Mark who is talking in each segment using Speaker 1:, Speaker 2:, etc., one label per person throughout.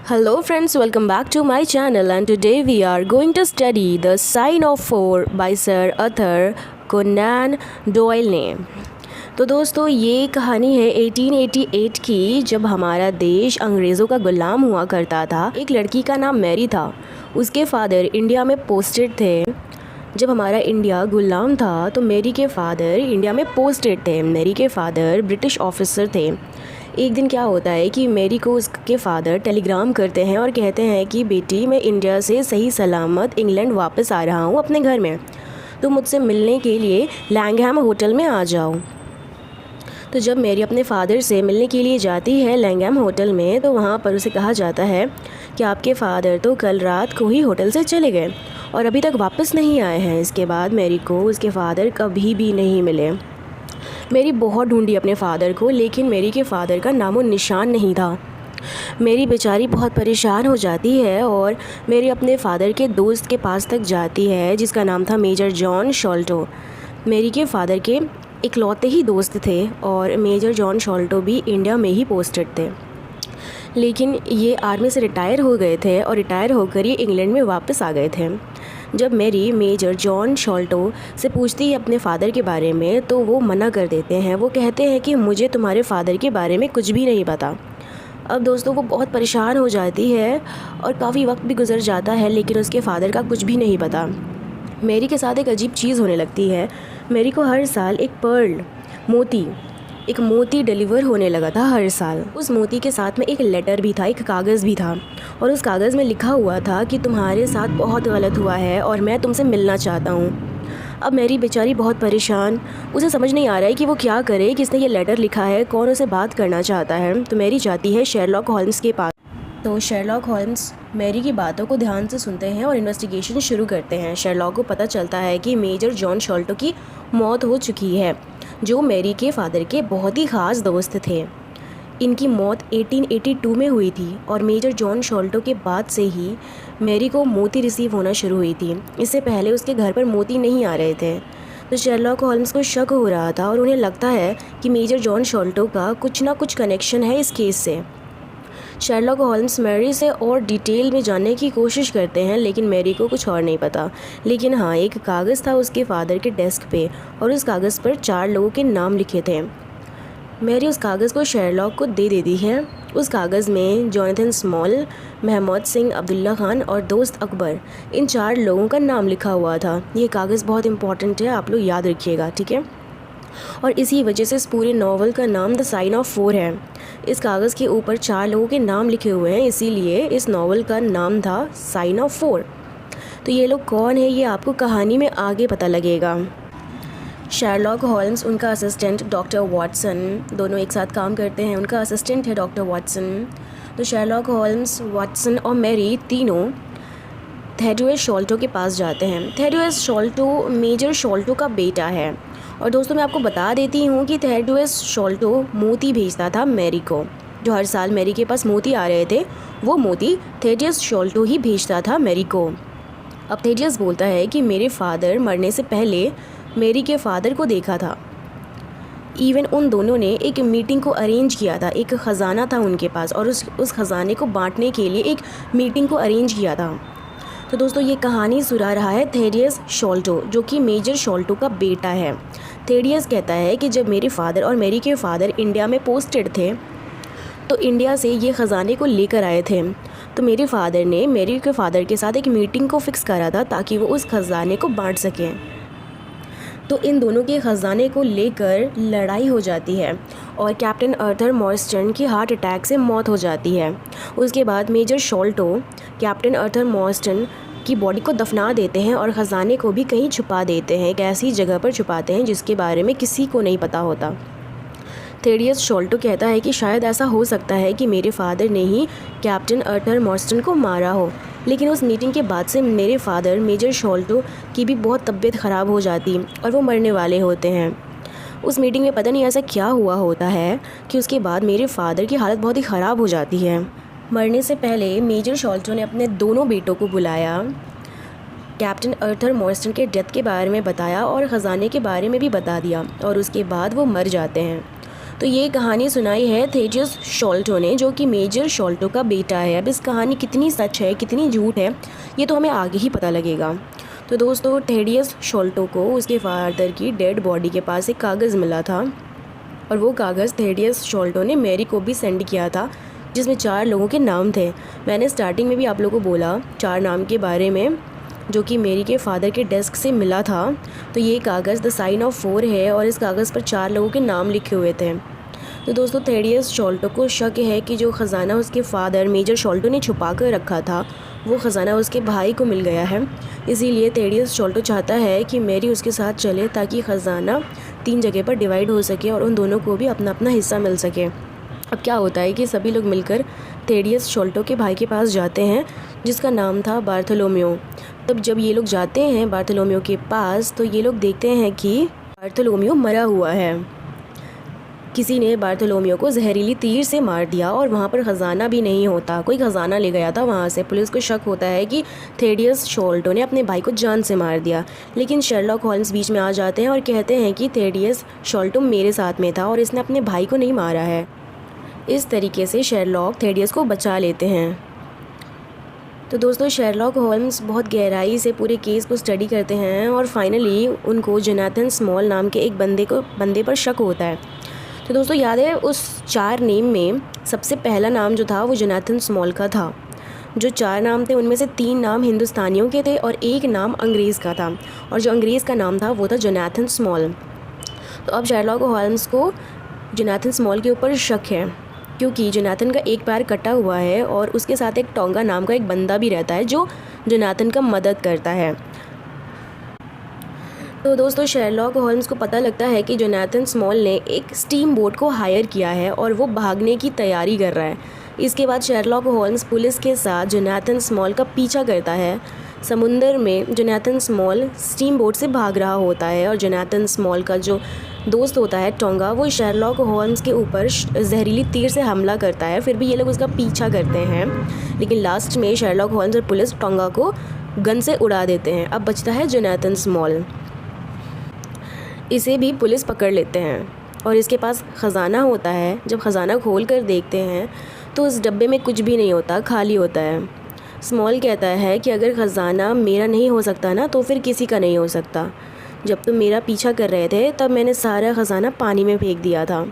Speaker 1: Hello friends, welcome back to my channel and today we are going to study The Sign of Four by Sir Arthur Conan Doyle ने। तो दोस्तों ये कहानी है 1888 की, जब हमारा देश अंग्रेज़ों का गुलाम हुआ करता था। एक लड़की का नाम मैरी था। उसके फादर इंडिया में पोस्टेड थे। जब हमारा इंडिया गुलाम था तो मैरी के फादर इंडिया में पोस्टेड थे। मैरी के फादर ब्रिटिश ऑफिसर थे। एक दिन क्या होता है कि मैरी को उसके फ़ादर टेलीग्राम करते हैं और कहते हैं कि बेटी, मैं इंडिया से सही सलामत इंग्लैंड वापस आ रहा हूँ अपने घर में, तो मुझसे मिलने के लिए लैंगहैम होटल में आ जाओ। तो जब मैरी अपने फ़ादर से मिलने के लिए जाती है लैंगहैम होटल में, तो वहाँ पर उसे कहा जाता है कि आपके फ़ादर तो कल रात को ही होटल से चले गए और अभी तक वापस नहीं आए हैं। इसके बाद मैरी को उसके फ़ादर कभी भी नहीं मिले। मैरी बहुत ढूंढी अपने फ़ादर को, लेकिन मैरी के फ़ादर का नामो निशान नहीं था। मैरी बेचारी बहुत परेशान हो जाती है और मैरी अपने फ़ादर के दोस्त के पास तक जाती है, जिसका नाम था मेजर जॉन शॉल्टो। मैरी के फ़ादर के इकलौते ही दोस्त थे और मेजर जॉन शॉल्टो भी इंडिया में ही पोस्टेड थे, लेकिन ये आर्मी से रिटायर हो गए थे और रिटायर होकर ये इंग्लैंड में वापस आ गए थे। जब मैरी मेजर जॉन शॉल्टो से पूछती है अपने फ़ादर के बारे में, तो वो मना कर देते हैं। वो कहते हैं कि मुझे तुम्हारे फ़ादर के बारे में कुछ भी नहीं पता। अब दोस्तों वो बहुत परेशान हो जाती है और काफ़ी वक्त भी गुजर जाता है, लेकिन उसके फ़ादर का कुछ भी नहीं पता। मैरी के साथ एक अजीब चीज़ होने लगती है। मैरी को हर साल एक मोती डिलीवर होने लगा था हर साल। उस मोती के साथ में एक लेटर भी था, एक कागज़ भी था, और उस कागज़ में लिखा हुआ था कि तुम्हारे साथ बहुत गलत हुआ है और मैं तुमसे मिलना चाहता हूँ। अब मैरी बेचारी बहुत परेशान, उसे समझ नहीं आ रहा है कि वो क्या करे, किसने ये लेटर लिखा है, कौन उसे बात करना चाहता है। तो मैरी जाती है शेरलॉक होल्म्स के पास। तो शेरलॉक होल्म्स मैरी की बातों को ध्यान से सुनते हैं और इन्वेस्टिगेशन शुरू करते हैं। शेरलॉक को पता चलता है कि मेजर जॉन शॉल्टो की मौत हो चुकी है, जो मैरी के फ़ादर के बहुत ही ख़ास दोस्त थे। इनकी मौत 1882 में हुई थी और मेजर जॉन शॉल्टो के बाद से ही मैरी को मोती रिसीव होना शुरू हुई थी। इससे पहले उसके घर पर मोती नहीं आ रहे थे। तो शेरलॉक होल्म्स को शक हो रहा था और उन्हें लगता है कि मेजर जॉन शॉल्टो का कुछ ना कुछ कनेक्शन है इस केस से। शेरलॉक होल्म्स मैरी से और डिटेल में जानने की कोशिश करते हैं, लेकिन मैरी को कुछ और नहीं पता। लेकिन हाँ, एक कागज़ था उसके फ़ादर के डेस्क पे और उस कागज़ पर 4 लोगों के नाम लिखे थे। मैरी उस कागज़ को शेरलॉक को दे देती है। उस कागज़ में जॉनथन स्मॉल, महमूद सिंह, अब्दुल्ला खान और दोस्त अकबर, इन 4 लोगों का नाम लिखा हुआ था। ये कागज़ बहुत इंपॉर्टेंट है, आप लोग याद रखिएगा, ठीक है। और इसी वजह से इस पूरे नावल का नाम द साइन ऑफ फोर है। इस कागज़ के ऊपर 4 लोगों के नाम लिखे हुए हैं, इसीलिए इस नावल का नाम था साइन ऑफ फोर। तो ये लोग कौन है, ये आपको कहानी में आगे पता लगेगा। शेरलॉक होल्म्स, उनका असिस्टेंट डॉक्टर वाटसन, दोनों एक साथ काम करते हैं। उनका असिस्टेंट है डॉक्टर वाटसन। तो शेरलॉक होल्म्स, वाटसन और मैरी तीनों थेड्यूस शॉल्टो के पास जाते हैं। थेड्यूस शॉल्टो मेजर शॉल्टो का बेटा है। और दोस्तों मैं आपको बता देती हूँ कि थेड्यूस शॉल्टो मोती भेजता था मैरी को। जो हर साल मैरी के पास मोती आ रहे थे, वो मोती थेड्यूस शॉल्टो ही भेजता था मैरी को। अब थेड्यूस बोलता है कि मेरे फादर मरने से पहले मैरी के फ़ादर को देखा था। इवन उन दोनों ने एक मीटिंग को अरेंज किया था। एक ख़जाना था उनके पास और उस ख़जाने को बांटने के लिए एक मीटिंग को अरेंज किया था। तो दोस्तों ये कहानी सुना रहा है थेड्यूस शॉल्टो, जो कि मेजर शॉल्टो का बेटा है। थेड्यूस कहता है कि जब मेरे फ़ादर और मैरी के फ़ादर इंडिया में पोस्टेड थे, तो इंडिया से ये ख़जाने को लेकर आए थे। तो मेरे फ़ादर ने मैरी के फ़ादर के साथ एक मीटिंग को फ़िक्स करा था ताकि वो उस ख़जाने को बांट सकें। तो इन दोनों के ख़जाने को लेकर लड़ाई हो जाती है और कैप्टन आर्थर मॉर्स्टन की हार्ट अटैक से मौत हो जाती है। उसके बाद मेजर शॉल्टो कैप्टन आर्थर मॉर्स्टन की बॉडी को दफना देते हैं और ख़जाने को भी कहीं छुपा देते हैं, एक ऐसी जगह पर छुपाते हैं जिसके बारे में किसी को नहीं पता होता। थेड्यूस शॉल्टो कहता है कि शायद ऐसा हो सकता है कि मेरे फ़ादर ने ही कैप्टन आर्थर मॉर्स्टन को मारा हो। लेकिन उस मीटिंग के बाद से मेरे फ़ादर मेजर शॉल्टो की भी बहुत तबीयत ख़राब हो जाती और वो मरने वाले होते हैं। उस मीटिंग में पता नहीं ऐसा क्या हुआ होता है कि उसके बाद मेरे फ़ादर की हालत बहुत ही ख़राब हो जाती है। मरने से पहले मेजर शॉल्टो ने अपने दोनों बेटों को बुलाया, कैप्टन आर्थर मॉर्स्टन के डेथ के बारे में बताया और ख़जाने के बारे में भी बता दिया, और उसके बाद वो मर जाते हैं। तो ये कहानी सुनाई है थेडियस शॉल्टो ने, जो कि मेजर शॉल्टो का बेटा है। अब इस कहानी कितनी सच है कितनी झूठ है ये तो हमें आगे ही पता लगेगा। तो दोस्तों, थेडियस शॉल्टो को उसके फादर की डेड बॉडी के पास एक कागज़ मिला था और वो कागज़ थेडियस शॉल्टो ने मैरी को भी सेंड किया था, जिसमें 4 लोगों के नाम थे। मैंने स्टार्टिंग में भी आप लोगों को बोला 4 नाम के बारे में, जो कि मेरी के फादर के डेस्क से मिला था। तो ये कागज़ द साइन ऑफ 4 है और इस कागज़ पर 4 लोगों के नाम लिखे हुए थे। तो दोस्तों, थेडियस शॉल्टो को शक है कि जो ख़जाना उसके फादर मेजर शॉल्टो ने छुपा कर रखा था वो ख़जाना उसके भाई को मिल गया है। इसीलिए थेडियस शॉल्टो चाहता है कि मैरी उसके साथ चले ताकि ख़जाना 3 जगह पर डिवाइड हो सके और उन दोनों को भी अपना अपना हिस्सा मिल सके। अब क्या होता है कि सभी लोग मिलकर थेडियस शॉल्टो के भाई के पास जाते हैं, जिसका नाम था बार्थोलोम्यो। तब जब ये लोग जाते हैं बार्थोलोम्यो के पास तो ये लोग देखते हैं कि बार्थोलोम्यो मरा हुआ है। किसी ने बार्थोलोम्यो को जहरीली तीर से मार दिया और वहाँ पर ख़जाना भी नहीं होता, कोई ख़जाना ले गया था वहाँ से। पुलिस को शक होता है कि थेडियस शॉल्टो ने अपने भाई को जान से मार दिया, लेकिन शर्लॉक होल्म्स बीच में आ जाते हैं और कहते हैं कि थेडियस शॉल्टो मेरे साथ में था और इसने अपने भाई को नहीं मारा है। इस तरीके से शर्लॉक थेडियस को बचा लेते हैं। तो दोस्तों, शर्लॉक होल्म्स बहुत गहराई से पूरे केस को स्टडी करते हैं और फाइनली उनको जोनाथन स्मॉल नाम के एक बंदे पर शक होता है। तो दोस्तों, याद है उस 4 नेम में सबसे पहला नाम जो था वो जोनाथन स्मॉल का था। जो 4 नाम थे उनमें से 3 नाम हिंदुस्तानियों के थे और 1 नाम अंग्रेज़ का था, और जो अंग्रेज़ का नाम था वो था जोनाथन स्मॉल। तो अब शर्लॉक होल्म्स को जोनाथन स्मॉल के ऊपर शक है, क्योंकि जोनाथन का एक पैर कटा हुआ है और उसके साथ एक टोंगा नाम का एक बंदा भी रहता है जो जोनाथन का मदद करता है। तो दोस्तों, शर्लॉक होल्म्स को पता लगता है कि जोनाथन स्मॉल ने एक स्टीम बोट को हायर किया है और वो भागने की तैयारी कर रहा है। इसके बाद शर्लॉक होल्म्स पुलिस के साथ जोनाथन स्मॉल का पीछा करता है। समुंदर में जोनाथन स्मॉल स्टीम बोट से भाग रहा होता है और जोनाथन स्मॉल का जो दोस्त होता है टोंगा, वो शर्लॉक होल्म्स के ऊपर जहरीली तीर से हमला करता है। फिर भी ये लोग उसका पीछा करते हैं, लेकिन लास्ट में शर्लॉक होल्म्स और पुलिस टोंगा को गन से उड़ा देते हैं। अब बचता है जोनाथन स्मॉल। इसे भी पुलिस पकड़ लेते हैं और इसके पास ख़जाना होता है। जब ख़जाना खोल कर देखते हैं तो उस डब्बे में कुछ भी नहीं होता, खाली होता है। स्मॉल कहता है कि अगर ख़जाना मेरा नहीं हो सकता ना तो फिर किसी का नहीं हो सकता। जब तुम मेरा पीछा कर रहे थे तब मैंने सारा ख़जाना पानी में फेंक दिया था।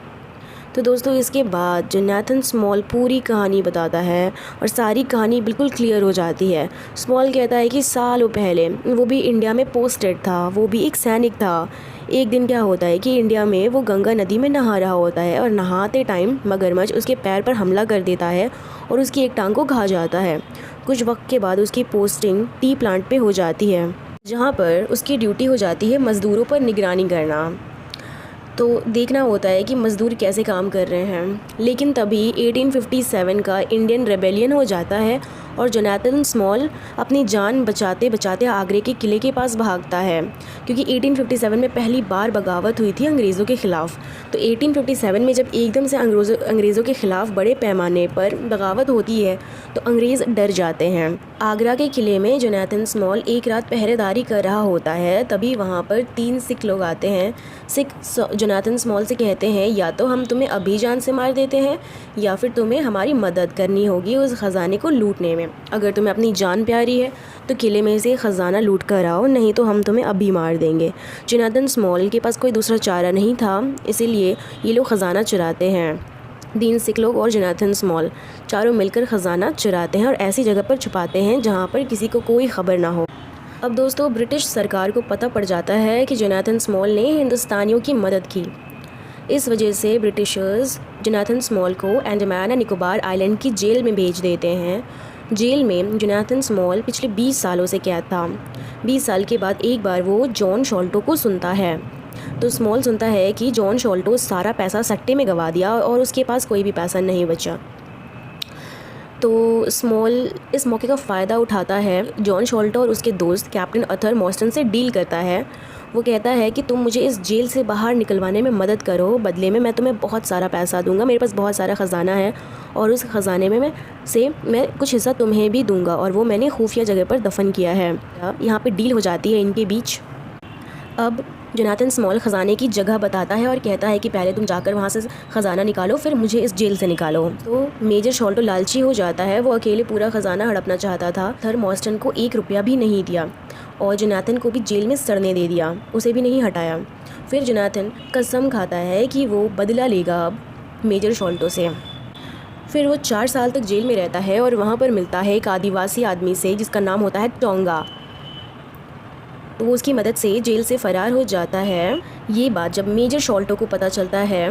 Speaker 1: तो दोस्तों, इसके बाद जोनाथन स्मॉल पूरी कहानी बताता है और सारी कहानी बिल्कुल क्लियर हो जाती है। स्मॉल कहता है कि सालों पहले वो भी इंडिया में पोस्टेड था, वो भी एक सैनिक था। एक दिन क्या होता है कि इंडिया में वो गंगा नदी में नहा रहा होता है और नहाते टाइम मगरमच्छ उसके पैर पर हमला कर देता है और उसकी एक टांग को खा जाता है। कुछ वक्त के बाद उसकी पोस्टिंग टी प्लांट पे हो जाती है, जहाँ पर उसकी ड्यूटी हो जाती है मज़दूरों पर निगरानी करना। तो देखना होता है कि मज़दूर कैसे काम कर रहे हैं। लेकिन तभी 1857 का इंडियन रेबेलियन हो जाता है और जोनाथन स्मॉल अपनी जान बचाते बचाते आगरे के किले के पास भागता है, क्योंकि 1857 में पहली बार बगावत हुई थी अंग्रेज़ों के ख़िलाफ़। तो 1857 में जब एकदम से अंग्रेज़ों के ख़िलाफ़ बड़े पैमाने पर बगावत होती है तो अंग्रेज़ डर जाते हैं। आगरा के किले में जोनाथन स्मॉल एक रात पहरेदारी कर रहा होता है, तभी वहाँ पर 3 सिख लोग आते हैं। सिख जोनाथन स्मॉल से कहते हैं, या तो हम तुम्हें अभी जान से मार देते हैं या फिर तुम्हें हमारी मदद करनी होगी उस ख़जाने को लूटने में। अगर तुम्हें अपनी जान प्यारी है तो किले में से ख़जाना लूट कर आओ, नहीं तो हम तुम्हें अभी मार देंगे। जोनाथन स्मॉल के पास कोई दूसरा चारा नहीं था, इसीलिए ये लोग ख़जाना चुराते हैं। 3 सिख लोग और जोनाथन स्मॉल चारों मिलकर ख़जाना चुराते हैं और ऐसी जगह पर छुपाते हैं जहाँ पर किसी को कोई ख़बर ना हो। अब दोस्तों, ब्रिटिश सरकार को पता पड़ जाता है कि जोनाथन स्मॉल ने हिंदुस्तानियों की मदद की। इस वजह से ब्रिटिशर्स जोनाथन स्मॉल को अंडमान एंड निकोबार आइलैंड की जेल में भेज देते हैं। जेल में जोनाथन स्मॉल पिछले 20 सालों से कैद था। 20 साल के बाद एक बार वो जॉन शॉल्टो को सुनता है। तो स्मॉल सुनता है कि जॉन शॉल्टो सारा पैसा सट्टे में गंवा दिया और उसके पास कोई भी पैसा नहीं बचा। तो स्मॉल इस मौके का फ़ायदा उठाता है। जॉन शॉल्टो और उसके दोस्त कैप्टन अर्थर मॉस्टन से डील करता है। वो कहता है कि तुम मुझे इस जेल से बाहर निकलवाने में मदद करो, बदले में मैं तुम्हें बहुत सारा पैसा दूंगा। मेरे पास बहुत सारा ख़जाना है और उस ख़जाने में मैं कुछ हिस्सा तुम्हें भी दूंगा और वो मैंने खुफिया जगह पर दफन किया है। यहाँ पे डील हो जाती है इनके बीच। अब जोनाथन स्मॉल ख़जाने की जगह बताता है और कहता है कि पहले तुम जाकर वहाँ से ख़जाना निकालो, फिर मुझे इस जेल से निकालो। तो मेजर शॉल्टो लालची हो जाता है, वो अकेले पूरा ख़जाना हड़पना चाहता था। थर मॉर्स्टन को 1 रुपया भी नहीं दिया और जोनाथन को भी जेल में सड़ने दे दिया, उसे भी नहीं हटाया। फिर जोनाथन कसम खाता है कि वो बदला लेगा अब मेजर शॉल्टो से। फिर वो 4 साल तक जेल में रहता है और वहाँ पर मिलता है एक आदिवासी आदमी से जिसका नाम होता है टोंगा। तो वो उसकी मदद से जेल से फ़रार हो जाता है। ये बात जब मेजर शॉल्टो को पता चलता है,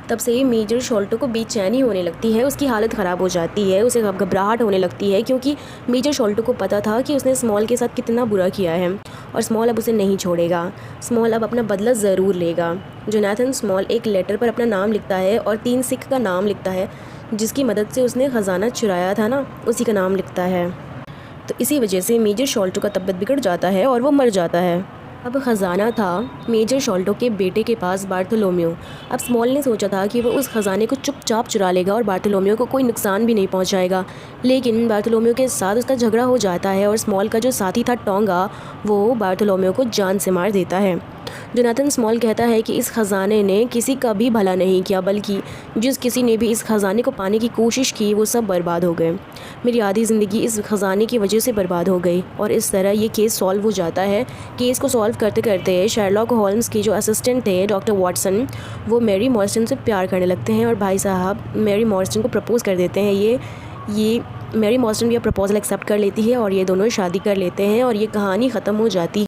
Speaker 1: तब से मेजर शॉल्टो को बेचैनी होने लगती है, उसकी हालत ख़राब हो जाती है, उसे घबराहट होने लगती है क्योंकि मेजर शॉल्टो को पता था कि उसने स्मॉल के साथ कितना बुरा किया है और स्मॉल अब उसे नहीं छोड़ेगा। स्मॉल अब अपना बदला ज़रूर लेगा। जोनाथन स्मॉल एक लेटर पर अपना नाम लिखता है और 3 सिख का नाम लिखता है, जिसकी मदद से उसने ख़जाना चुराया था ना, उसी का नाम लिखता है। तो इसी वजह से मेजर शॉल्टो का तबीयत बिगड़ जाता है और वो मर जाता है। अब ख़जाना था मेजर शॉल्टो के बेटे के पास, बार्थोलोम्यो। अब स्मॉल ने सोचा था कि वो उस ख़जाने को चुपचाप चुरा लेगा और बार्थोलोम्यो को कोई नुकसान भी नहीं पहुंचाएगा, लेकिन बार्थोलोम्यो के साथ उसका झगड़ा हो जाता है और स्मॉल का जो साथी था टोंगा, वो बार्थोलोम्यो को जान से मार देता है। जोनाथन स्मॉल कहता है कि इस ख़जाने ने किसी का भी भला नहीं किया, बल्कि जिस किसी ने भी इस ख़जाने को पाने की कोशिश की वो सब बर्बाद हो गए। मेरी आधी ज़िंदगी इस ख़जाने की वजह से बर्बाद हो गई। और इस तरह ये केस सॉल्व हो जाता है। केस को सॉल्व करते करते शर्लॉक होल्म्स की जो असिस्टेंट थे डॉक्टर वाटसन, वो मैरी मॉर्स्टन से प्यार करने लगते हैं और भाई साहब मैरी मॉर्स्टन को प्रपोज़ कर देते हैं। ये मैरी मॉर्स्टन भी प्रपोज़ल एक्सेप्ट कर लेती है और ये दोनों शादी कर लेते हैं और ये कहानी ख़त्म हो जाती है।